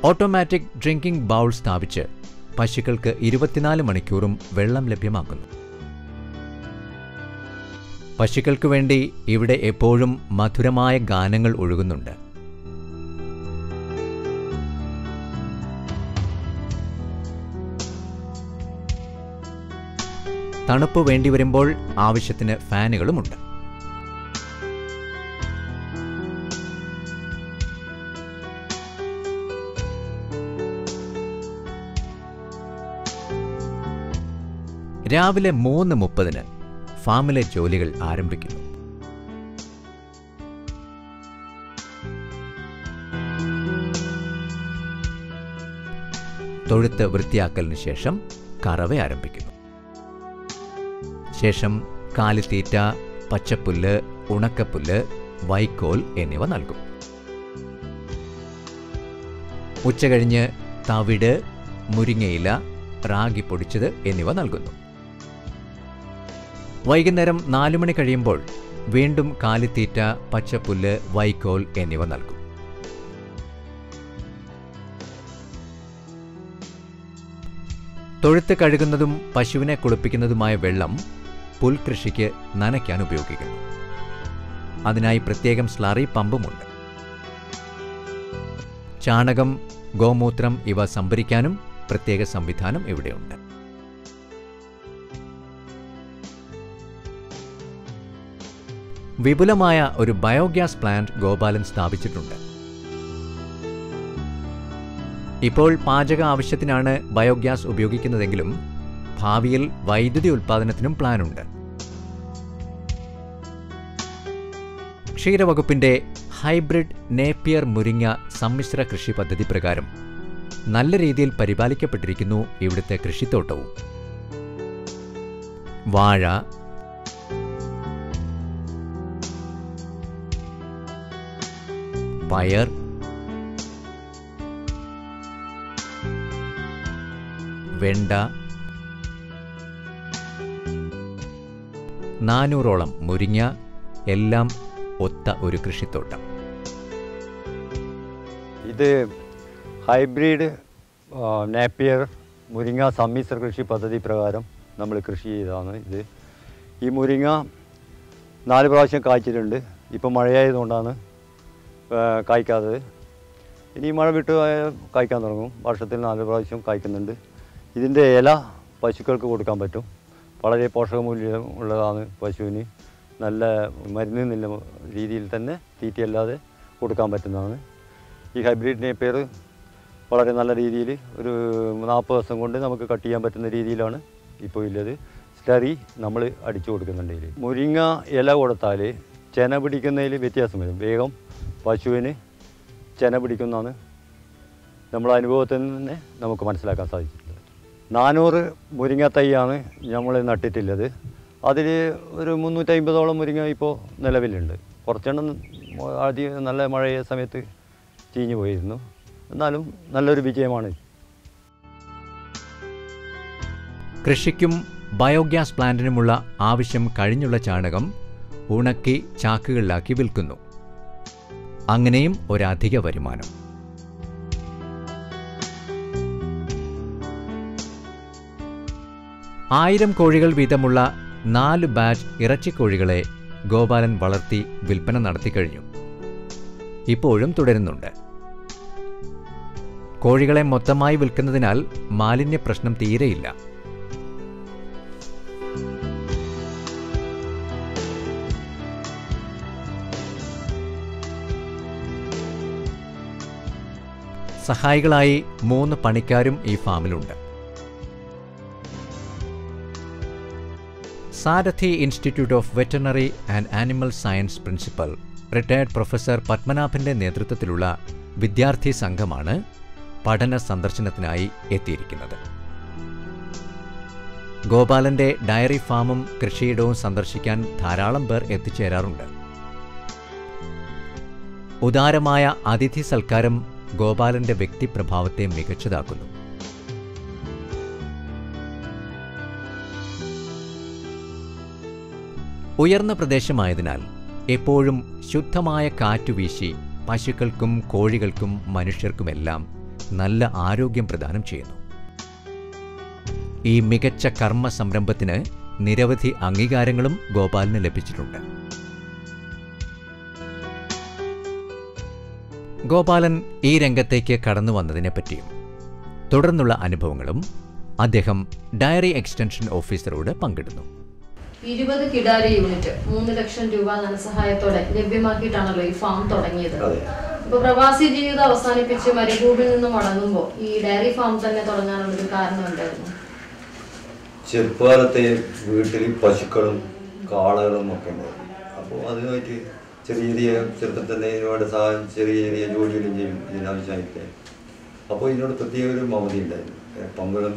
Automatic drinking bowl സ്ഥാപിച്ച് പശുക്കൾക്ക് 24 മണിക്കൂറും വെള്ളം ലഭ്യമാക്കുന്നു. പശുക്കൾക്കു വേണ്ടി ഇവിടെ എപ്പോഴും മധുരമായ ഗാനങ്ങൾ ഒഴുകുന്നുണ്ട്. തണുപ്പ് വേണ്ടിവരുമ്പോൾ ആവശ്യത്തിന് ഫാനുകളുമുണ്ട്. രാവിലെ 3:30 ഫാമിലെ ജോലികൾ ആരംഭിക്കുന്നു. തൊഴുത്ത് വൃത്തിയാക്കലിന് ശേഷം കറവ ആരംഭിക്കുന്നു. ശേഷം കാലിത്തീറ്റ, പച്ചപ്പുല്ല്, ഉണക്കപ്പുല്ല്, വൈക്കോൽ എന്നിവ നൽകും. ഉച്ചകഴിഞ്ഞ് തവിട്, മുരിങ്ങയില, റാഗി പൊടിച്ചത് എന്നിവ നൽകുന്നു. വൈകുന്നേരം 4 മണി കഴിയുമ്പോൾ വീണ്ടും കാലിത്തീറ്റ, പച്ചപ്പുല്ല്, വൈക്കോൽ എന്നിവ നൽകും. തൊഴുത്ത് കഴുകുന്നതും പശുവിനെ കുളിപ്പിക്കുന്നതുമായ വെള്ളം പുൽകൃഷിക്ക് നനയ്ക്കാൻ ഉപയോഗിക്കുന്നു. അതിനായി പ്രത്യേകം സ്ലറി പമ്പുമുണ്ട്. ചാണകം, ഗോമൂത്രം ഇവ സംഭരിക്കാനും പ്രത്യേക സംവിധാനം ഇവിടെയുണ്ട്. വിപുലമായ ഒരു ബയോഗ്യാസ് പ്ലാന്റ് ഗോപാലൻ സ്ഥാപിച്ചിട്ടുണ്ട്. ഇപ്പോൾ പാചക ആവശ്യത്തിനാണ് ബയോഗ്യാസ് ഉപയോഗിക്കുന്നതെങ്കിലും ഭാവിയിൽ വൈദ്യുതി ഉൽപ്പാദനത്തിനും പ്ലാനുണ്ട്. ക്ഷീരവകുപ്പിന്റെ ഹൈബ്രിഡ് നേപ്പിയർ മുരിങ്ങ സമ്മിശ്ര കൃഷി പദ്ധതി പ്രകാരം നല്ല രീതിയിൽ പരിപാലിക്കപ്പെട്ടിരിക്കുന്നു ഇവിടുത്തെ കൃഷിത്തോട്ടവും. വാഴ, പയർ, വെണ്ട, 400ഓളം മുരിങ്ങ, എല്ലാം ഒത്ത ഒരു കൃഷിത്തോട്ടം. ഇത് ഹൈബ്രിഡ് നേപ്പിയർ മുരിങ്ങ സമ്മിശ്ര കൃഷി പദ്ധതി പ്രകാരം നമ്മൾ കൃഷി ചെയ്തതാണ് ഇത്. ഈ മുരിങ്ങ 4 പ്രാവശ്യം കായ്ച്ചിട്ടുണ്ട്. ഇപ്പം മഴയായതുകൊണ്ടാണ് കായ്ക്കാത്തത്. ഇനി മഴ വിട്ട് കായ്ക്കാൻ തുടങ്ങും. വർഷത്തിൽ 4 പ്രാവശ്യം കായ്ക്കുന്നുണ്ട്. ഇതിൻ്റെ ഇല പശുക്കൾക്ക് കൊടുക്കാൻ പറ്റും. വളരെ പോഷകമൂല്യം ഉള്ളതാണ്. പശുവിന് നല്ല മരുന്നില്ല രീതിയിൽ തന്നെ തീറ്റയല്ലാതെ കൊടുക്കാൻ പറ്റുന്നതാണ്. ഈ ഹൈബ്രിഡ് നേപ്പിയർ വളരെ നല്ല രീതിയിൽ ഒരു 40 ദിവസം കൊണ്ട് നമുക്ക് കട്ട് ചെയ്യാൻ പറ്റുന്ന രീതിയിലാണ് ഇപ്പോൾ ഉള്ളത്. സ്ലറി നമ്മൾ അടിച്ചു കൊടുക്കുന്നുണ്ട്. ഇതിൽ മുരിങ്ങ ഇല കൊടുത്താൽ ചെന പിടിക്കുന്നതിൽ വ്യത്യാസം വരും. വേഗം പശുവിന് ചെന പിടിക്കുന്നതാണ് നമ്മുടെ അനുഭവത്തിൽ തന്നെ നമുക്ക് മനസ്സിലാക്കാൻ സാധിച്ചിട്ടുള്ളത്. 400 മുരിങ്ങ തൈയാണ് നമ്മൾ നട്ടിട്ടുള്ളത്. അതിൽ ഒരു 350ഓളം മുരിങ്ങ ഇപ്പോൾ നിലവിലുണ്ട്. കുറച്ചെണ്ണം ആദ്യം നല്ല മഴയ സമയത്ത് ചീഞ്ഞു പോയിരുന്നു. എന്നാലും നല്ലൊരു വിജയമാണ്. കൃഷിക്കും ബയോഗ്യാസ് പ്ലാന്റിനുമുള്ള ആവശ്യം കഴിഞ്ഞുള്ള ചാണകം ഉണക്കി ചാക്കുകളിലാക്കി വിൽക്കുന്നു. അങ്ങനെയും ഒരധിക വരുമാനം. ആയിരം കോഴികൾ വീതമുള്ള 4 ബാച്ച് ഇറച്ചിക്കോഴികളെ ഗോപാലൻ വളർത്തി വിൽപ്പന നടത്തിക്കഴിഞ്ഞു. ഇപ്പോഴും തുടരുന്നുണ്ട്. കോഴികളെ മൊത്തമായി വിൽക്കുന്നതിനാൽ മാലിന്യ പ്രശ്നം തീരെയില്ല. സഹായികളായി 3 പണിക്കാരും ഈ ഫാമിലുണ്ട്. Sarathi institute of veterinary and animal science principal retired professor പത്മനാഭന്റെ നേതൃത്വത്തിലുള്ള വിദ്യാർത്ഥി സംഘമാണ് പഠന സന്ദർശനത്തിനായി എത്തിയിരിക്കുന്നത്. ഗോപാലന്റെ ഡയറി ഫാമും കൃഷിയിടവും സന്ദർശിക്കാൻ ധാരാളം പേർ എത്തിച്ചേരാറുണ്ട്. ഉദാരമായ അതിഥി സൽക്കാരം ഗോപാലന്റെ വ്യക്തിപ്രഭാവത്തെ മികച്ചതാക്കുന്നു. ഉയർന്ന പ്രദേശമായതിനാൽ എപ്പോഴും ശുദ്ധമായ കാറ്റുവീശി പശുക്കൾക്കും കോഴികൾക്കും മനുഷ്യർക്കുമെല്ലാം നല്ല ആരോഗ്യം പ്രദാനം ചെയ്യുന്നു. ഈ മികച്ച കർമ്മ സംരംഭത്തിന് നിരവധി അംഗീകാരങ്ങളും ഗോപാലിന് ലഭിച്ചിട്ടുണ്ട്. ഗോപാലൻ ഈ രംഗത്തേക്ക് കടന്നു വന്നതിനെപ്പറ്റിയും തുടർന്നുള്ള അനുഭവങ്ങളും അദ്ദേഹം ഡയറി എക്സ്റ്റൻഷൻ ഓഫീസറോട് പങ്കിടുന്നു. 20 കിടാരി യൂണിറ്റ് 3 ലക്ഷം രൂപ ധനസഹായത്തോടെ ലഭ്യമാക്കിയിട്ടാണല്ലോ ഈ ഫാം തുടങ്ങിയത്. ഇപ്പൊ പ്രവാസി ജീവിതം അവസാനിപ്പിച്ച് മരുഭൂമിയിൽ നിന്ന് മടങ്ങുമ്പോൾ ഈ ഡയറി ഫാം തന്നെ തുടങ്ങാനുള്ളൊരു കാരണം എന്തായിരുന്നു? ചെറുപ്പകാലത്തെ വീട്ടിൽ പശുക്കളും കാളകളും ഒക്കെ ഉണ്ടായിരുന്നു. അപ്പോൾ അതിനായിട്ട് ചെറിയ ചെറുപ്പം തന്നെ ഇതിനോട് സഹായം ചെറിയ ജോലികളും ചെയ്യും ഇതിനാവശ്യമായിട്ട്. അപ്പോൾ ഇതിനോട് പ്രത്യേക ഒരു മമതി ഉണ്ടായിരുന്നു. പമ്പളം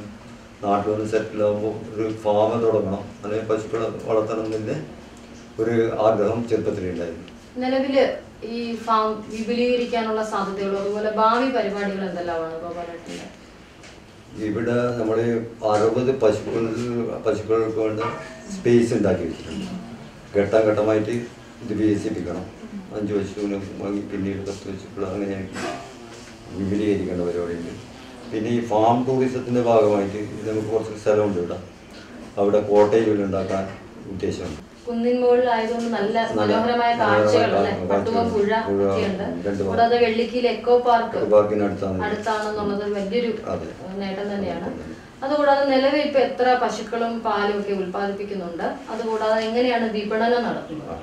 നാട്ടിൽ വന്ന് സെറ്റിലാകുമ്പോൾ ഒരു ഫാം തുടങ്ങണം, അല്ലെങ്കിൽ പശുക്കളെ വളർത്തണം എന്നതിൻ്റെ ഒരു ആഗ്രഹം ചെറുപ്പത്തിലുണ്ടായിരുന്നു. നിലവിൽ ഈ ഫാം വിപുലീകരിക്കാനുള്ള സാധ്യതകളും അതുപോലെ ഭാവി പരിപാടികൾ എന്തെല്ലാമാണ് ഗോപാലേട്ടൻ്റെ? ഇവിടെ നമ്മൾ 60 പശുക്കൾക്ക് വേണ്ട സ്പേസ് ഉണ്ടാക്കി വെച്ചിട്ടുണ്ട്. ഘട്ടം ഘട്ടമായിട്ട് ഇത് വികസിപ്പിക്കണം. 5 പശുവിനെ വാങ്ങി പിന്നീട് 10 പശുക്കൾ അങ്ങനെയാക്കി വിപുലീകരിക്കേണ്ട പരിപാടിയുണ്ട്. പിന്നെ ഈ ഫാം ടൂറിസത്തിൻ്റെ ഭാഗമായിട്ട് നമുക്ക് കുറച്ച് സ്ഥലമുണ്ട് ഇവിടെ. അവിടെ കോട്ടേജുകൾ ഉണ്ടാക്കാൻ ഉദ്ദേശമുണ്ട്. കുന്നിൻ മുകളിലായതുകൊണ്ട് നല്ല മനോഹരമായ കാഴ്ചകളല്ലേ, പട്ടുവപ്പുഴ ഒക്കെയുണ്ട്. കൂടാതെ വെള്ളിക്കീൽ എക്കോ അടുത്താണെന്നുള്ളത് വലിയൊരു നേട്ടം തന്നെയാണ്. അതുകൂടാതെ നിലവിൽ ഇപ്പൊ എത്ര പശുക്കളും പാലും ഒക്കെ ഉൽപ്പാദിപ്പിക്കുന്നുണ്ട്? അതുകൂടാതെ എങ്ങനെയാണ് വിപണനം നടത്തുന്നത്?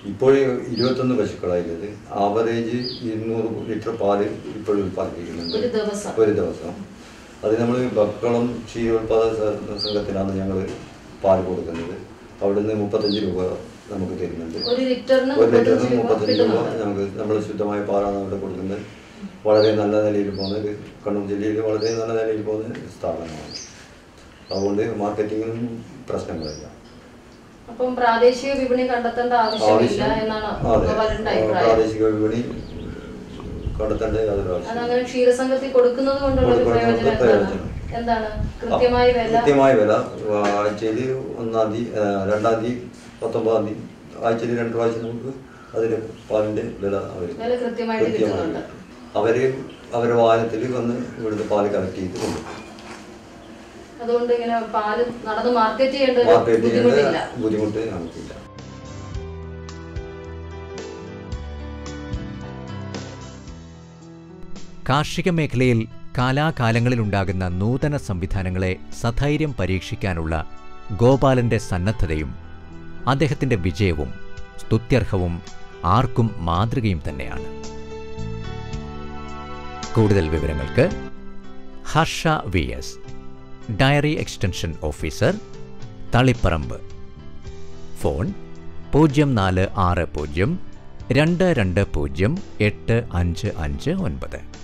ഇപ്പോൾ 21 പശുക്കളായത് ആവറേജ് 200 ലിറ്റർ പാല് ഇപ്പോഴും ഉൽപ്പാദിപ്പിക്കുന്നുണ്ട് ഒരു ദിവസം. അത് നമ്മൾ ബക്കളം ക്ഷീരോത്പാദക സംഘത്തിനാണ് ഞങ്ങൾ പാൽ കൊടുക്കുന്നത്. അവിടുന്ന് 35 രൂപ നമുക്ക് തരുന്നുണ്ട്. ഒരു ലിറ്ററിന് 35 രൂപ നമ്മൾ ശുദ്ധമായ പാലാണ് അവിടെ കൊടുക്കുന്നത്. വളരെ നല്ല നിലയിൽ പോകുന്നത്, കണ്ണൂർ ജില്ലയിൽ വളരെ നല്ല നിലയിൽ പോകുന്ന സ്ഥാപനമാണ്. അതുകൊണ്ട് മാർക്കറ്റിങ്ങിനും പ്രശ്നങ്ങളില്ല. അപ്പം പ്രാദേശിക വിപണി കണ്ടെത്തേണ്ട ആവശ്യമില്ല എന്നാണ് പ്രാദേശിക വിപണി കണ്ടെത്തേണ്ട യാതൊരു ആവശ്യം. അതങ്ങനെ ക്ഷീരസംഘത്തിൽ കൊടുക്കുന്നത് കൊണ്ടുള്ള പ്രയോജനം എന്താണ്? കൃത്യമായ വില ആഴ്ചയിൽ 1-ാം തീയതി 2-ാം തീയതി 19-ാം തീയതി ആഴ്ചയിൽ 2 പ്രാവശ്യം നമുക്ക് അതിന്റെ പാലിന്റെ വില കൃത്യമായിട്ട് അവരുടെ വാഹനത്തിൽ വന്ന് ഇവിടുത്തെ പാല് കളക്ട് ചെയ്ത് കൊണ്ടുപോകും. അതുകൊണ്ട് ഇങ്ങനെ പാല് നടന്ന് മാർക്കറ്റ് ചെയ്യേണ്ട ബുദ്ധിമുട്ട് നമുക്കില്ല. കാർഷിക മേഖലയിൽ കാലാകാലങ്ങളിലുണ്ടാകുന്ന നൂതന സംവിധാനങ്ങളെ സധൈര്യം പരീക്ഷിക്കാനുള്ള ഗോപാലന്റെ സന്നദ്ധതയും അദ്ദേഹത്തിന്റെ വിജയവും സ്തുത്യർഹവും ആർക്കും മാതൃകയും തന്നെയാണ്. കൂടുതൽ വിവരങ്ങൾക്ക് Harsha VS, dairy extension officer, Taliparamba. Phone 0460 220 8559.